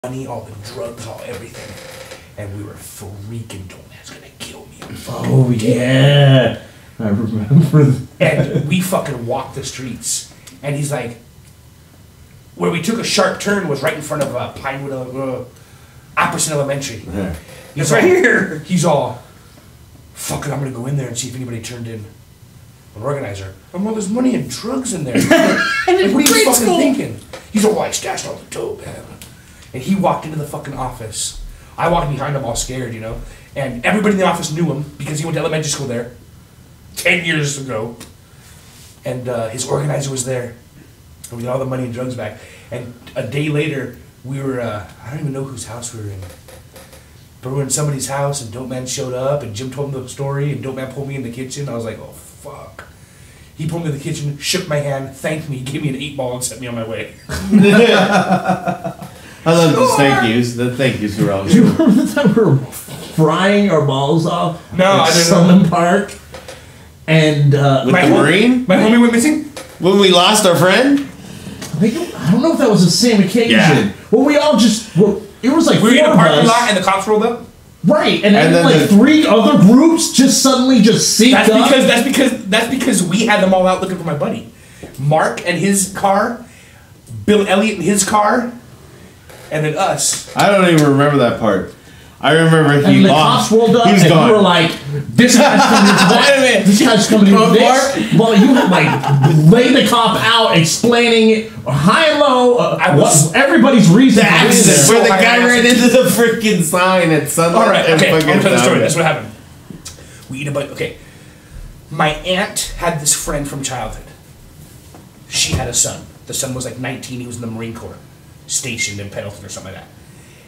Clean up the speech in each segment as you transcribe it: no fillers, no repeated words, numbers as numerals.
money, all the drugs, all everything. And we were freaking told that's gonna kill me. Oh yeah, I remember that. And we fucking walked the streets. And he's like, where we took a sharp turn was right in front of Pinewood, Apperson Elementary. Yeah. He's right here. He's all, fuck it, I'm gonna go in there and see if anybody turned in an organizer. I'm all, there's money and drugs in there. Like, what are you fucking thinking? He's all, well, I stashed all the dope, man. And he walked into the fucking office. I walked behind him all scared, you know. And everybody in the office knew him because he went to elementary school there 10 years ago. And his organizer was there. And we got all the money and drugs back. And a day later, we were, I don't even know whose house we were in. But we were in somebody's house, and Dope Man showed up, and Jim told him the story, and Dope Man pulled me in the kitchen. I was like, oh, fuck. He pulled me in the kitchen, shook my hand, thanked me, gave me an 8-ball, and sent me on my way. I love those thank yous. The thank yous were all Do you remember the time we were frying our balls off No, at I didn't Sunland Park? And with the Marine? My homie went missing? When we lost our friend? I don't know if that was the same occasion. Yeah. Well, we all just it was like We were in four a of parking us. lot, and the cops rolled up? Right, and then like the 3 other groups just suddenly just synced up. That's because we had them all out looking for my buddy. Mark and his car, Bill Elliott and his car, and then us. I don't even remember that part. I remember And he the lost. cops rolled up, He was and gone. we were like, "This guy's coming to Wait a minute. this guy's coming to Go this." Well, you like lay the cop out, explaining high and low everybody's reason. The for being accident there. where the guy ran into the freaking sign at Sunlight. All right, okay, I'm gonna tell the story. That's That's what happened. We eat a bunch. Okay, my aunt had this friend from childhood. She had a son. The son was like 19. He was in the Marine Corps, stationed in Pendleton or something like that.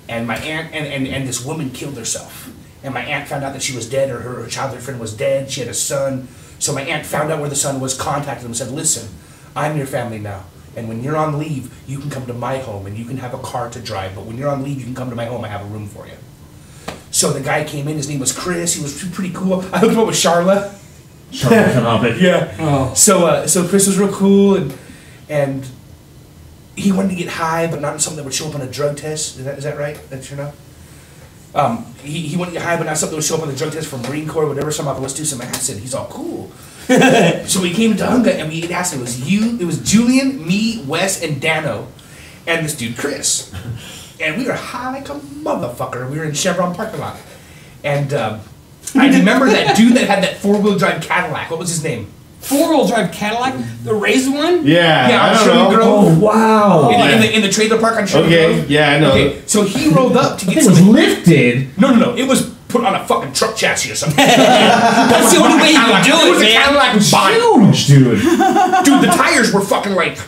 And my aunt and this woman killed herself. And my aunt found out that she was dead, or her childhood friend was dead. She had a son. So my aunt found out where the son was, contacted him, and said, "Listen, I'm your family now. And when you're on leave, you can come to my home, and you can have a car to drive. But when you're on leave, you can come to my home. I have a room for you." So the guy came in. His name was Chris. He was pretty cool. I hooked him up with Charla. Charlotte Canopy. Yeah. Oh. So Chris was real cool, and he wanted to get high, but not something that would show up on a drug test. Is that right? That's your know? He wanted to get high, but not something that would show up on the drug test from Marine Corps, whatever. So I'm like, let's do some acid. He's all cool. So we came to Tujunga and we ate acid. It was Julian, me, Wes, and Dano, and this dude Chris. And we were high like a motherfucker. We were in Chevron parking lot. And I remember that dude that had that 4-wheel drive Cadillac. What was his name? 4-wheel drive Cadillac? The raised one? Yeah, Yeah, I on don't Sherman know. Grove. Oh wow! In the trailer park on Sherman Okay, Grove. yeah, I know. Okay, so he rolled up to get It was some. lifted. No. It was put on a fucking truck chassis or something. That's the only way you can do It was it, a man. Cadillac body. Huge, dude. Dude, the tires were fucking like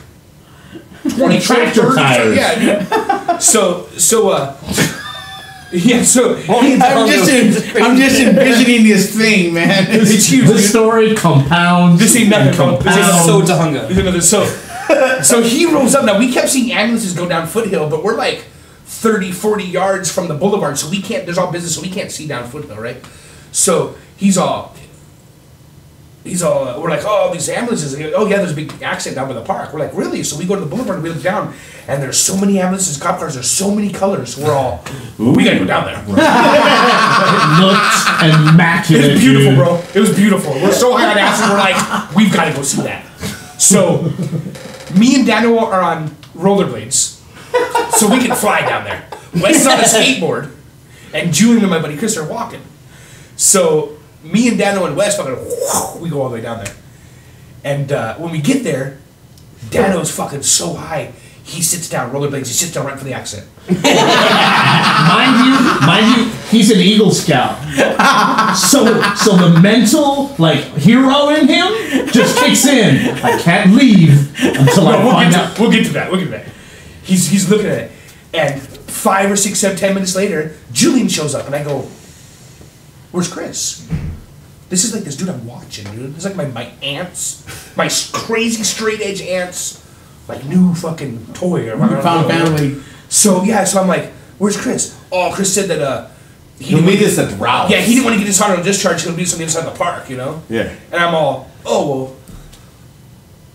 20 Tractor tires. Yeah. Dude. Yeah, so I'm just envisioning this thing, man. it's huge. The story compounds. This ain't nothing, bro. This is So Tujunga. So he rolls up. Now we kept seeing ambulances go down Foothill, but we're like 30, 40 yards from the boulevard, so we can't. There's all business, so we can't see down Foothill, right? So he's all. We're like, oh, these ambulances. And he goes, oh yeah, there's a big accident down by the park. We're like, really? So we go to the boulevard and we look down, and there's so many ambulances, cop cars. There's so many colors. We're all, we gotta go down there. It looked immaculate. It was beautiful, dude. bro. It was beautiful. We're so high on acid. We're like, we've got to go see that. So, me and Daniel are on rollerblades, so we can fly down there. Wes is on a skateboard, and Julian and my buddy Chris are walking. So, me and Daniel and Wes fucking, we go all the way down there. And when we get there, Dano's fucking so high, he sits down, rollerblades, he sits down right for the accident. Mind you, he's an Eagle Scout. So the mental hero in him just kicks in. I can't leave until I find out. We'll get to that. He's looking at it, and 5 or 6, 7, 10 minutes later, Julian shows up, and I go, "Where's Chris?" This is like this dude I'm watching, dude. This is like my aunt's, my crazy straight edge aunt's, new fucking toy. Or Found family. So I'm like, "Where's Chris?" Oh, Chris said that He'll meet us at the Ralph's. Yeah, he didn't want to get his on discharge. He'll meet us on the other side of the park, you know. Yeah. And I'm all, oh well,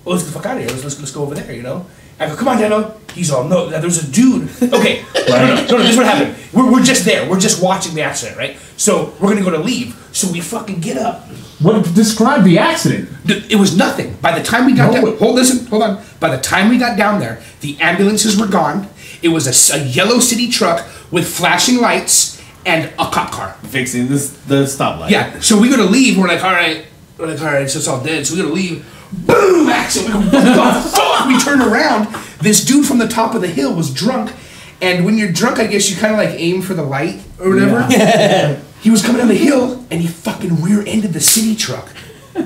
let's get the fuck out of here. Let's go over there, you know. I go, come on, Dano. He's all, no, there's a dude. Okay, no, this is what happened. We're just there. We're just watching the accident, right? So we're gonna go to leave. So we fucking get up. What describe the accident? It was nothing. By the time we got down, hold on. By the time we got down there, the ambulances were gone. It was a yellow city truck with flashing lights and a cop car fixing the stoplight. Yeah. So we go to leave. We're like, all right. So it's all dead. So we go to leave. Boom! Accident. We go, what the fuck? We turn around. This dude from the top of the hill was drunk, and when you're drunk, I guess you kind of like aim for the light or whatever. Yeah. He was coming down the hill, and he fucking rear-ended the city truck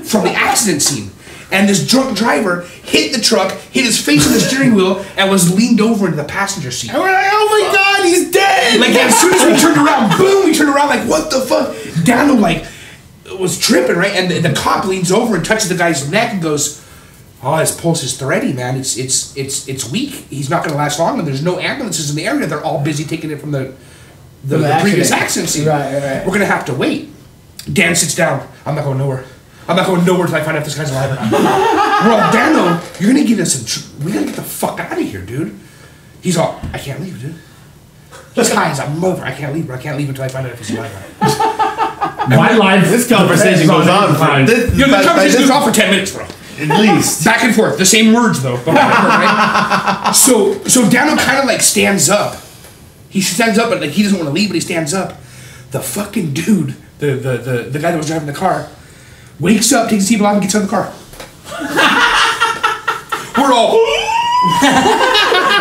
from the accident scene. And this drunk driver hit the truck, hit his face on the steering wheel, and was leaned over into the passenger seat. And we're like, oh my god, he's dead! Like, as soon as we turned around, boom, we turned around like, what the fuck? Dano, like, was tripping, right? And the cop leans over and touches the guy's neck and goes, oh, his pulse is thready, man. It's weak. He's not going to last long, and there's no ambulances in the area. They're all busy taking it from the previous accident scene. Right. We're going to have to wait. Dan sits down. I'm not going nowhere. I'm not going nowhere until I find out if this guy's alive. We're all, Dano, you're going to get us we got to get the fuck out of here, dude. He's all, I can't leave, dude. He's high as a mother. I can't leave until I find out if he's alive. My life. This conversation goes on for the conversation goes on for 10 minutes, bro. At least. Back and forth. The same words, though. Right? So Dano kind of like stands up. He stands up, but like he doesn't want to leave, but he stands up. The fucking dude, the guy that was driving the car, wakes up, takes his seatbelt off, and gets out of the car. We're all...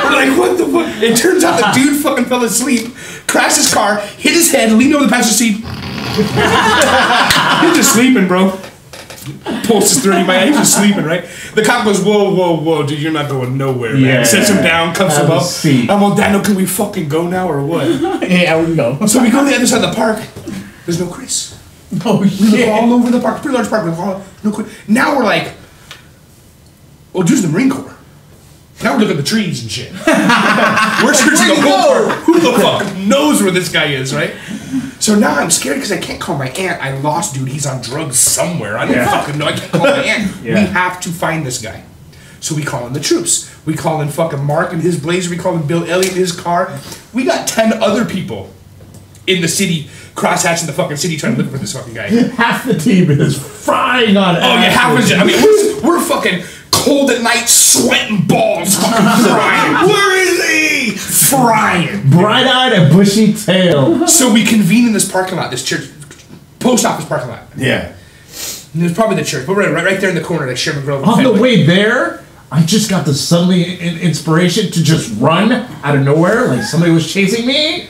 We're like, what the fuck? It turns out the dude fucking fell asleep, crashed his car, hit his head, leaned over the passenger seat. He's just sleeping, bro. Pulse is 30, man. He's just sleeping, right? The cop goes, whoa, dude, you're not going nowhere, man. Yeah. Sets him down, cuffs him up. I'm all, Daniel, can we fucking go now or what? Yeah, we can go. So we go to the other side of the park. There's no Chris. Oh, We shit. look all over the park. Pretty large park. No Chris. Now we're like, well, dude's the Marine Corps. Now we're looking at the trees and shit. We're searching the whole park. Who the fuck knows where this guy is, right? So now I'm scared because I can't call my aunt. I lost dude. He's on drugs somewhere. I don't fucking know. I can't call my aunt. We have to find this guy. So we call in the troops. We call in fucking Mark in his blazer. We call in Bill Elliott in his car. We got 10 other people in the city, crosshatching the fucking city trying to look for this fucking guy. Half the team is frying on it. Oh yeah, half of it. I mean, we're fucking cold at night, sweating balls, fucking frying. Where is he? Frying. Bright-eyed and bushy tail. So we convene in this parking lot, this church, post office parking lot. Yeah. And there's probably the church, but we're right there in the corner, like Sherman Grove. On the way there, I just got the suddenly inspiration to just run out of nowhere, like somebody was chasing me.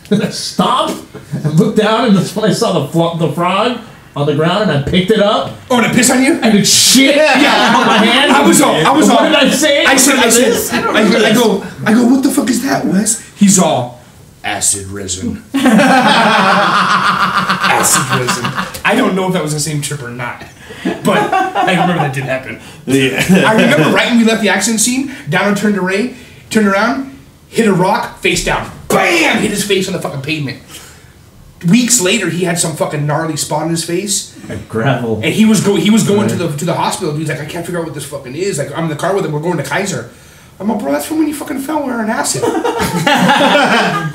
Then I stopped and looked down, and that's when I saw the frog on the ground, and I picked it up. Oh, and it pissed on you? And it shit on my hand. I was all. What did I say? I go, what the fuck is that, Wes? He's all, acid resin. Acid resin. I don't know if that was the same trip or not, but I remember that did happen. Yeah. I remember right when we left the accident scene, Downer turned around, hit a rock, face down. Bam! Hit his face on the fucking pavement. Weeks later, he had some fucking gnarly spot in his face. Gravel. And he was going to the hospital. He's like, I can't figure out what this fucking is. Like, I'm in the car with him. We're going to Kaiser. I'm like, bro, that's from when you fucking fell wearing acid.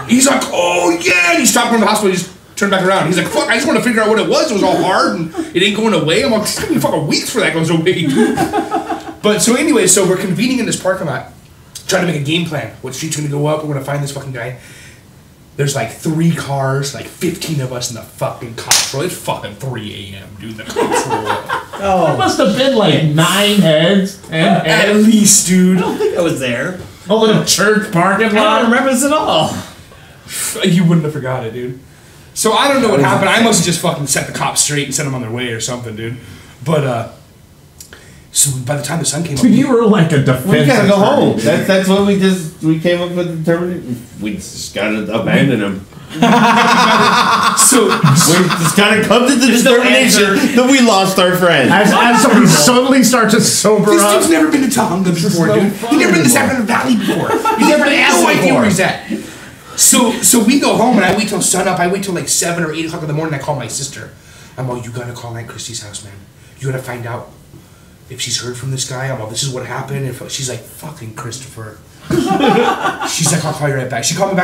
He's like, oh yeah. And he stopped going to the hospital. He just turned back around. He's like, fuck, I just want to figure out what it was. It was all hard and it ain't going away. I'm like, it's taking fucking weeks for that goes away, dude. But so anyway, so we're convening in this parking lot, trying to make a game plan. What street's gonna go up? We're gonna find this fucking guy. There's like 3 cars, like 15 of us in the fucking cops roll. It's fucking 3 a.m., dude. The cops roll up. There must have been like 9 heads, 10 heads. At least, dude. I don't think I was there. Oh, in a church parking I lot. don't remember this at all. You wouldn't have forgot it, dude. So I don't know what happened. I must have just fucking set the cops straight and sent them on their way or something, dude. But, so by the time the sun came up... You were like a defense. We gotta go home. That's what we came up with the determination. We just gotta abandon him. So we just gotta come to the determination that we lost our friend. As we suddenly start to sober This up. dude's never been to Tujunga before, no dude. He never been to Sacramento Valley before. He's never had no idea where he's at. So we go home and I wait till sun up. I wait till like 7 or 8 o'clock in the morning. I call my sister. I'm all, you gotta call Aunt Christie's house, man. You gotta find out if she's heard from this guy, I'm all, this is what happened. If she's like, fucking Christopher. She's like, I'll call you right back. She called me back.